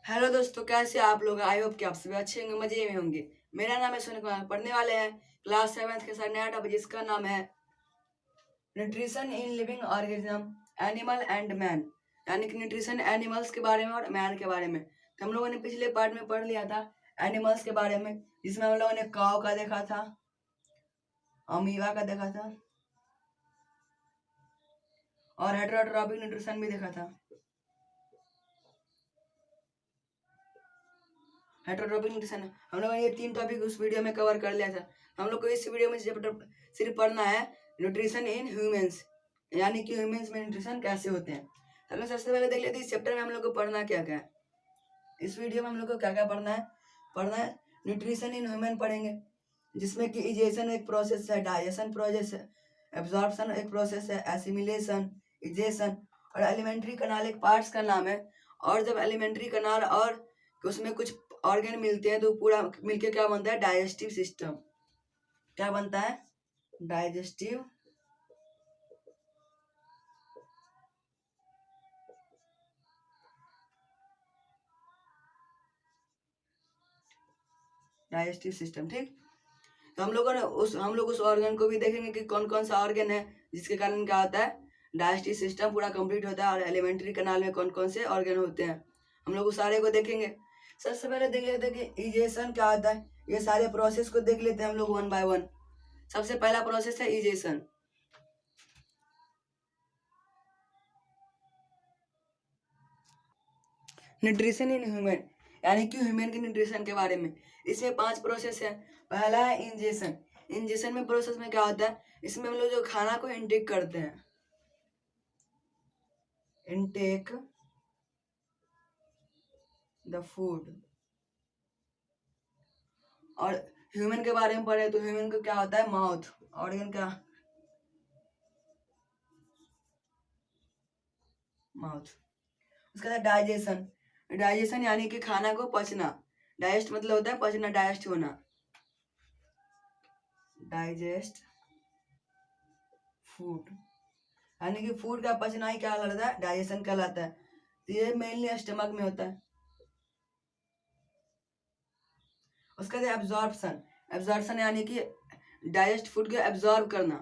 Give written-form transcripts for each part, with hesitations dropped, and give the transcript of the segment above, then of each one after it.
Hello दोस्तों, कैसे आप लोग? आई होप कि आप सभी अच्छे होंगे, मजे में होंगे। मेरा नाम है सोनू कुमार। पढ़ने वाले हैं क्लास 7 के साढ़े 8 बजे। इसका नाम है nutrition in living organism animal and man, यानी कि न्यूट्रिशन एनिमल्स के बारे में और मैन के बारे में। तो हम लोगों ने पिछले पार्ट में पढ़ लिया था एनिमल्स के बारे में, जिसमें हम लोगों ने काऊ का देखा था, अमीबा का देखा था और हेटेरोट्रॉपिक न्यूट्रिशन भी देखा था। हेटेरोट्रॉपिक न्यूट्रिशन हम लोगों ने ये 3 टॉपिक उस वीडियो में कवर कर लिया था। हम लोग को इस वीडियो में सिर्फ पढ़ना है न्यूट्रिशन इन ह्यूमंस, यानी कि ह्यूमंस में न्यूट्रिशन कैसे होते हैं। तो हम लोग सबसे पहले देख लेते हैं इस चैप्टर में हम लोग को पढ़ना क्या क्या है। इस वीडियो में हम लोग को क्या क्या पढ़ना है न्यूट्रिशन इन ह्यूमन पढ़ेंगे, जिसमें कि इजेशन एक प्रोसेस है, डाइजेशन प्रोसेस है, एब्जॉर्प्शन एक प्रोसेस है, एसिमिलेशन, इजेशन और एलिमेंट्री कनाल एक पार्ट्स का नाम है। और जब एलिमेंट्री कनाल और उसमें कुछ ऑर्गन मिलते हैं तो पूरा मिलके क्या बनता है? Digestive system. क्या बनता है? Digestive digestive system. ठीक, तो हम लोग उस ऑर्गन को भी देखेंगे कि कौन कौन सा ऑर्गन है जिसके कारण क्या होता है, डाइजेस्टिव सिस्टम पूरा कंप्लीट होता है। और एलिमेंट्री कनाल में कौन कौन से ऑर्गन होते हैं, हम लोग उस सारे को देखेंगे। सबसे पहले देख लेते हैं कि इजेशन क्या होता है। ये सारे प्रोसेस को देख लेते हैं हम लोग वन बाय वन। सबसे पहला प्रोसेस है इजेशन। न्यूट्रिशन इन ह्यूमन, यानी कि ह्यूमन के न्यूट्रिशन के बारे में। इसमें 5 प्रोसेस है। पहला है इंजेशन। इंजेशन में प्रोसेस में क्या होता है, इसमें हम लोग जो खाना को इनटेक करते हैं, इनटेक द फूड। और ह्यूमन के बारे में पढ़े तो ह्यूमन को क्या होता है, माउथ ऑर्गन का, माउथ। उसके बाद डाइजेशन। डाइजेशन यानी कि खाना को पचना। डाइजेस्ट मतलब होता है पचना, डाइजेस्ट होना, डाइजेस्ट फूड, यानी कि फूड का पचना ही क्या कहलाता है, डाइजेशन कहलाता है। तो ये मेनली स्टमक में होता है। उसके बाद एब्जॉर्प्शन। एब्जॉर्प्शन यानी कि डाइजेस्ट फूड को एब्जॉर्ब करना।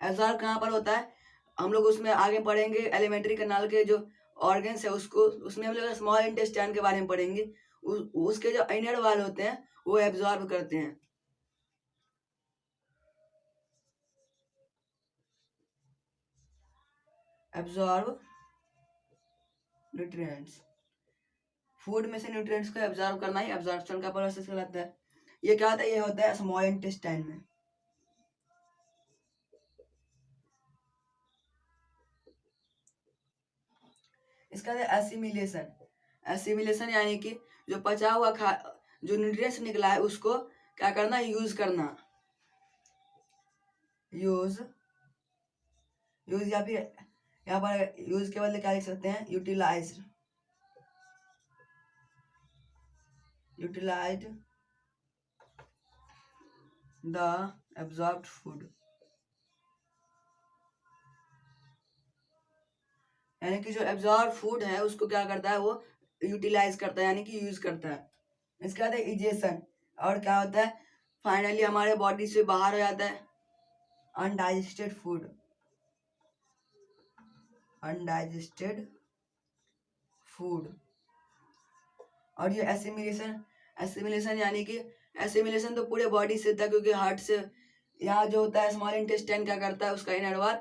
एब्जॉर्ब कहाँ पर होता है, हम लोग उसमें आगे पढ़ेंगे एलिमेंट्री कनाल के जो ऑर्गन्स है उसको, उसमें हम लोग स्मॉल इंटेस्टाइन के बारे में पढ़ेंगे। उसके जो इनर वाल होते हैं वो एब्जॉर्ब करते हैं। एब्जॉर्ब न्यूट्रिएंट्स, फूड में से न्यूट्रिएंट्स को एब्जॉर्ब करना ही एब्जॉर्प्शन का प्रोसेस कहलाता है। ये क्या होता है, ये होता है स्मॉल इंटेस्टाइन में। इसका है एसिमिलेशन। एसिमिलेशन यानी कि जो पचा हुआ जो न्यूट्रिएंट्स निकला है उसको क्या करना, यूज करना। यूज यूज या फिर यहाँ पर यूज के बदले क्या लिख सकते हैं, utilise. Utilise the absorbed food, यानी कि जो एब्जॉर्ब फूड है उसको क्या करता है, वो यूटिलाइज करता है, यानी कि यूज करता है। इसके बाद है इजेशन। और क्या होता है, फाइनली हमारे बॉडी से बाहर हो जाता है अनडाइजेस्टेड फूड, अनडाइजेस्टेड फूड। और ये एसिमिलेशन, एसिमिलेशन यानी कि एसिमिलेशन तो पूरे बॉडी से होता है, क्योंकि हार्ट से यहाँ जो होता है स्मॉल इंटेस्टाइन क्या करता है, उसका इनर वाल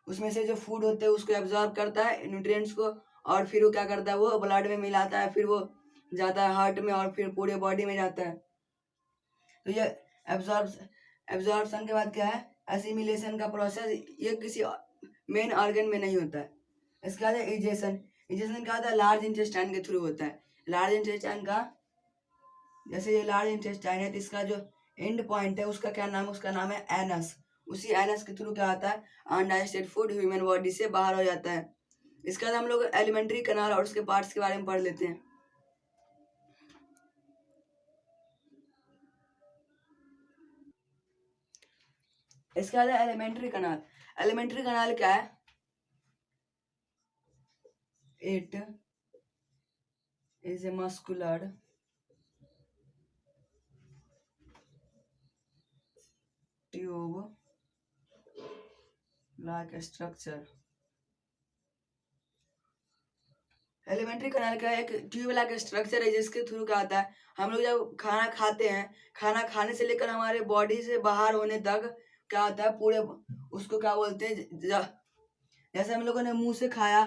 उसमें से जो फूड होते हैं उसको एब्जॉर्ब करता है न्यूट्रिएंट्स को, और फिर वो क्या करता है, वो ब्लड में मिलाता है, फिर वो जाता है हार्ट में और फिर पूरे बॉडी में जाता है। तो ये एब्जॉर्प्शन के बाद क्या है, एसिमिलेशन का प्रोसेस, ये किसी मेन ऑर्गन में नहीं होता है। इसके बाद है इजेशन। इजेशन क्या होता है, लार्ज इंटेस्टाइन के थ्रू होता है। लार्ज इंटेस्टाइन का, जैसे ये लार्ज इंटेस्टाइन है तो इसका जो एंड पॉइंट है उसका क्या नाम है, उसका नाम है एनस। उसी एनस के थ्रू क्या होता है, अनडाइजेस्टेड फूड ह्यूमन बॉडी से बाहर हो जाता है। इसके बाद हम लोग एलिमेंट्री कनाल और उसके पार्ट्स के बारे में पढ़ लेते हैं। इसके बाद एलिमेंट्री कनाल। एलिमेंट्री कनाल क्या है, it is a muscular tube like structure. Elementary कनाल का एक ट्यूब लाइक स्ट्रक्चर है जिसके थ्रू क्या होता है, हम लोग जब खाना खाते हैं, खाना खाने से लेकर हमारे बॉडी से बाहर होने तक क्या होता है, पूरे उसको क्या बोलते हैं, जैसे हम लोगों ने मुंह से खाया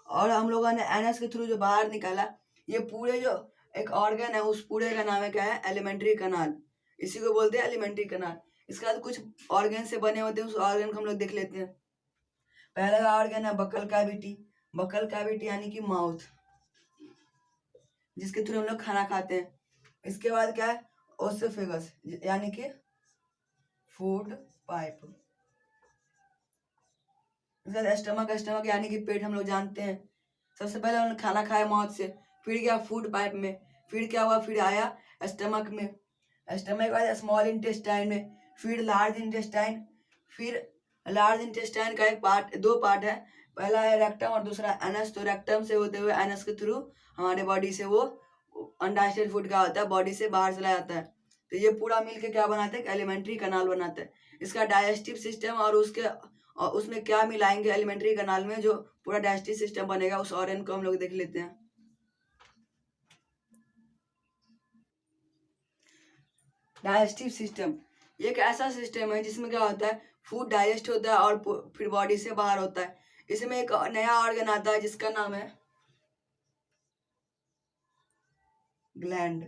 और हम लोगों ने एनस के थ्रू जो बाहर निकाला, ये पूरे जो एक ऑर्गन है उस पूरे का नाम है क्या है, एलिमेंट्री कनाल। इसी को बोलते हैं एलिमेंट्री कनाल। इसके बाद कुछ ऑर्गन से बने होते हैं, उस ऑर्गन को हम लोग देख लेते हैं। पहला ऑर्गन है बकल कैविटी। बकल कैविटी यानी कि माउथ, जिसके थ्रू हम लोग खाना खाते हैं। इसके बाद क्या है, ओसोफेगस यानी कि फूड पाइप। स्टमक, स्टमक यानी कि पेट, हम लोग जानते हैं। सबसे पहले हमने खाना खाया माउथ से, फिर गया फूड पाइप में, फिर क्या हुआ, फिर आया स्टमक में, स्टमक के बाद स्मॉल इंटेस्टाइन में, फिर लार्ज इंटेस्टाइन, फिर लार्ज इंटेस्टाइन का एक पार्ट, दो पार्ट है, पहला है रेक्टम और दूसरा एनस। तो रेक्टम से होते हुए एनस के थ्रू हमारे बॉडी से वो अनडाइजेस्टेड फूड क्या होता है, बॉडी से बाहर चला जाता है। तो ये पूरा मिलके क्या बनाता है, एलिमेंट्री कनाल बनाता है। इसका डाइजेस्टिव सिस्टम और उसमें क्या मिलाएंगे एलिमेंट्री कनाल में, जो पूरा डाइजेस्टिव सिस्टम बनेगा, उस ऑर्गन को हम लोग देख लेते हैं। डाइजेस्टिव सिस्टम एक ऐसा सिस्टम है जिसमें क्या होता है, फूड डाइजेस्ट होता है और फिर बॉडी से बाहर होता है। इसमें एक नया ऑर्गन आता है जिसका नाम है ग्लैंड।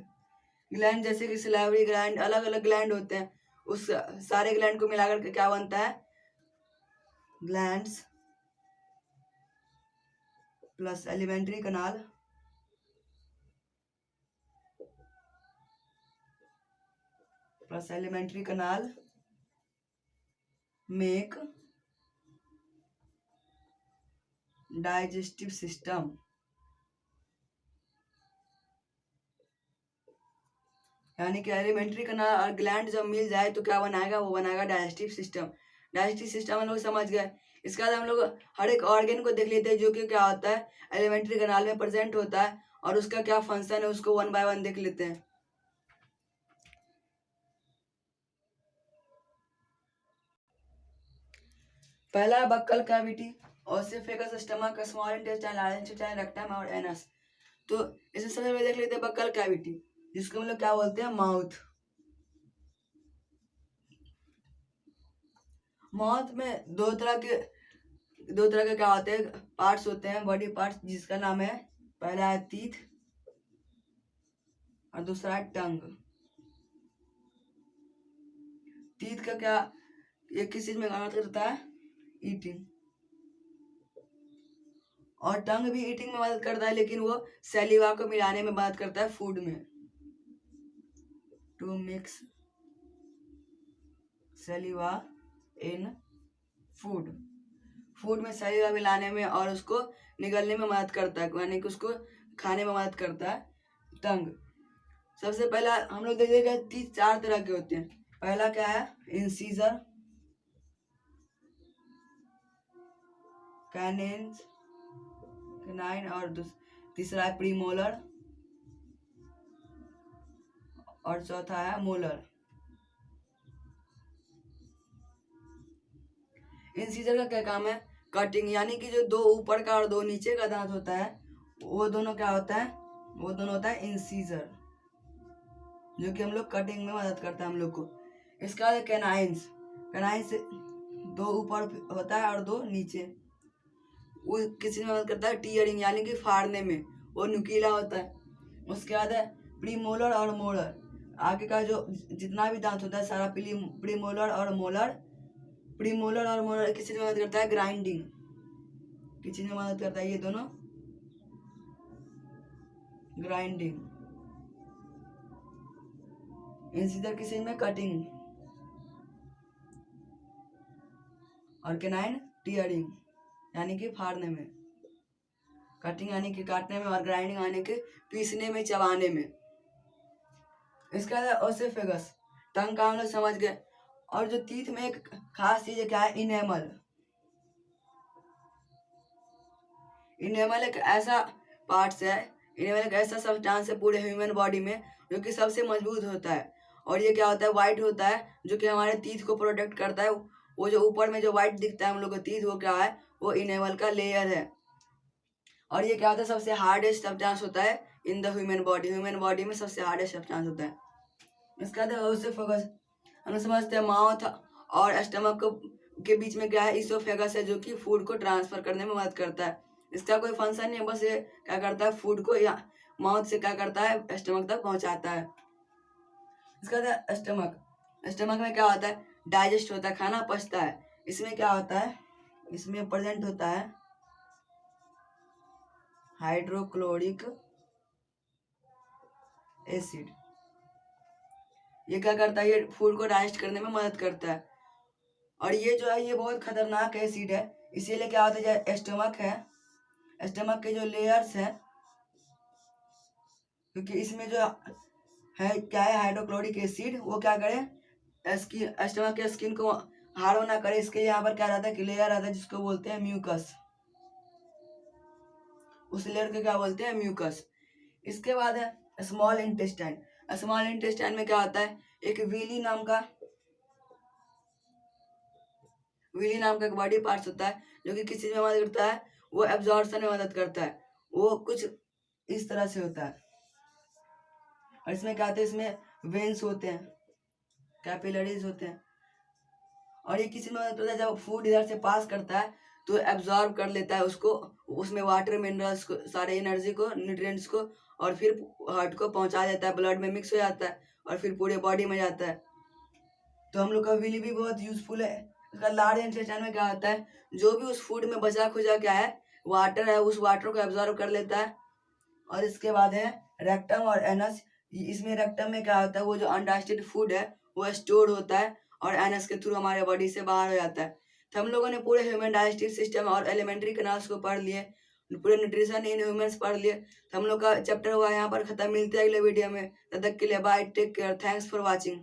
ग्लैंड जैसे कि सिलावरी ग्लैंड, अलग अलग ग्लैंड होते हैं, उस सारे ग्लैंड को मिलाकर के क्या बनता है, ग्लैंड्स प्लस एलिमेंट्री कनाल प्लस एलिमेंट्री कनाल मेक डाइजेस्टिव सिस्टम। यानी कि एलिमेंट्री कनाल और ग्लैंड जब मिल जाए तो क्या बनाएगा, वो बनाएगा डाइजेस्टिव सिस्टम। डाइजेस्टिव सिस्टम हम लोग समझ गए। इसके बाद हम लोग हर एक ऑर्गन को देख लेते हैं जो कि क्या होता है, एलिमेंट्री कनाल में प्रेजेंट होता है, और उसका क्या फंक्शन है उसको वन बाय वन देख लेते हैं। पहला है buccal cavity, oesophagus, stomach, small intestine, large intestine, rectum और एनस। तो इसे सबसे पहले देख लेते हैं बक्कल कैविटी, जिसको हम लोग क्या बोलते हैं, माउथ। माउथ में दो तरह के क्या होते हैं, पार्ट्स होते हैं, बॉडी पार्ट्स, जिसका नाम है, पहला है टीथ और दूसरा है टंग। टीथ का क्या, ये किस चीज में मदद करता है, ईटिंग, और टंग भी ईटिंग में मदद करता है, लेकिन वो सैलिवा को मिलाने में मदद करता है फूड में, to mix saliva in food. Food में सैलिवा मिलाने में और उसको निगलने में मदद करता है, यानी कि उसको खाने में मदद करता है टंग। सबसे पहला हम लोग देखेंगे, 3-4 तरह के होते हैं। पहला क्या है, इंसीजर, कैनेंस, कैनाइन, और तीसरा है प्रीमोलर, और चौथा है मोलर। इंसीजर का क्या काम है, कटिंग, यानी कि जो दो ऊपर का और दो नीचे का दांत होता है, वो दोनों क्या होता है, वो दोनों होता है इंसीजर, जो कि हम लोग कटिंग में मदद करता है हम लोग को। इसका बाद कैनाइंस, कैनाइंस दो ऊपर होता है और दो नीचे, वो किसी में मदद करता है टीयरिंग, यानी कि फाड़ने में, वो नुकीला होता है। उसके बाद है प्रीमोलर और मोलर, आगे का जो जितना भी दांत होता है सारा प्रीमोलर और मोलर। प्रीमोलर और मोलर किस चीज में मदद करता है, ग्राइंडिंग, किस चीज में मदद करता है, ये दोनों ग्राइंडिंग। इंसीजर किस चीज में, कटिंग, और कैनाइन टीयरिंग, यानी कि फाड़ने में, कटिंग यानी कि काटने में, और ग्राइंडिंग यानी कि पीसने में, चबाने में। इसका है ओसेफेगस, टंग का हम लोग समझ गए। और जो टीथ में एक खास चीज है क्या है, इनेमल। इनेमल एक ऐसा पार्ट्स है इनेमल एक ऐसा सब्सटेंस है पूरे ह्यूमन बॉडी में जो कि सबसे मजबूत होता है। और ये क्या होता है, वाइट होता है, जो कि हमारे टीथ को प्रोटेक्ट करता है। वो जो ऊपर में जो वाइट दिखता है हम लोग को टीथ, वो क्या है, वो इनेमल का लेयर है। और ये क्या होता है, सबसे हार्डेस्ट सब्सटेंस होता है in the human body. Human body में सबसे हार्डेस्ट सब्सटेंस होता है। इसका उससे फोकस हम समझते हैं माउथ और स्टमक के बीच में क्या है, इसोफेगस है, जो कि फूड को ट्रांसफर करने में मदद करता है। इसका कोई फंक्शन नहीं है, बस ये क्या करता है, फूड को या माउथ से क्या करता है, स्टमक तक पहुंचाता है। इसका स्टमक, स्टमक में क्या होता है, डाइजेस्ट होता है, खाना पचता है। इसमें क्या होता है, इसमें प्रेजेंट होता है हाइड्रोक्लोरिक एसिड। ये क्या करता है, ये फूड को डाइजेस्ट करने में मदद करता है। और ये जो है, ये बहुत खतरनाक एसिड है। इसीलिए क्या होता है, जो स्टमक है, स्टमक के जो लेयर्स है, क्योंकि इसमें जो है क्या है, हाइड्रोक्लोरिक एसिड, वो क्या करे, स्टमक के स्किन को हार्म ना करे। इसके यहाँ पर क्या रहता है, लेयर आता है जिसको बोलते हैं म्यूकस। उस लेयर को क्या बोलते हैं, म्यूकस। इसके बाद है स्मॉल इंटेस्टाइन। स्मॉल इंटेस्टाइन में क्या होता है, एक विली नाम का एक बॉडी पार्ट्स होता है, जो कि किस चीज में मदद करता है, वो एब्जॉर्प्शन में मदद करता है। वो कुछ इस तरह से होता है। और इसमें क्या होता है, इसमें वेन्स होते हैं, कैपिलरीज होते हैं। और ये किसी में मदद करता है, जब फूड इधर से पास करता है तो एब्जॉर्ब कर लेता है उसको, उसमें वाटर मिनरल्स को, सारे एनर्जी को, न्यूट्रिएंट्स को, और फिर हार्ट को पहुंचा देता है, ब्लड में मिक्स हो जाता है और फिर पूरे बॉडी में जाता है। तो हम लोग का विली भी बहुत यूजफुल है। इसका लार्ज इंटेस्टाइन में क्या होता है, जो भी उस फूड में बचा खुचा क्या है, वाटर है, उस वाटर को एब्जॉर्ब कर लेता है। और इसके बाद है रेक्टम और एनस। इसमें रेक्टम में क्या होता है, वो जो अनडाइजेस्टेड फूड है वो स्टोर होता है और एनस के थ्रू हमारे बॉडी से बाहर हो जाता है। तो हम लोगों ने पूरे ह्यूमन डाइजेस्टिव सिस्टम और एलिमेंट्री कैनाल्स को पढ़ लिए, पूरे न्यूट्रिशन इन ह्यूमंस पढ़ लिए। तो हम लोग का चैप्टर हुआ यहाँ पर खत्म। मिलते हैं अगले वीडियो में, तब तक के लिए bye, take care, thanks for watching.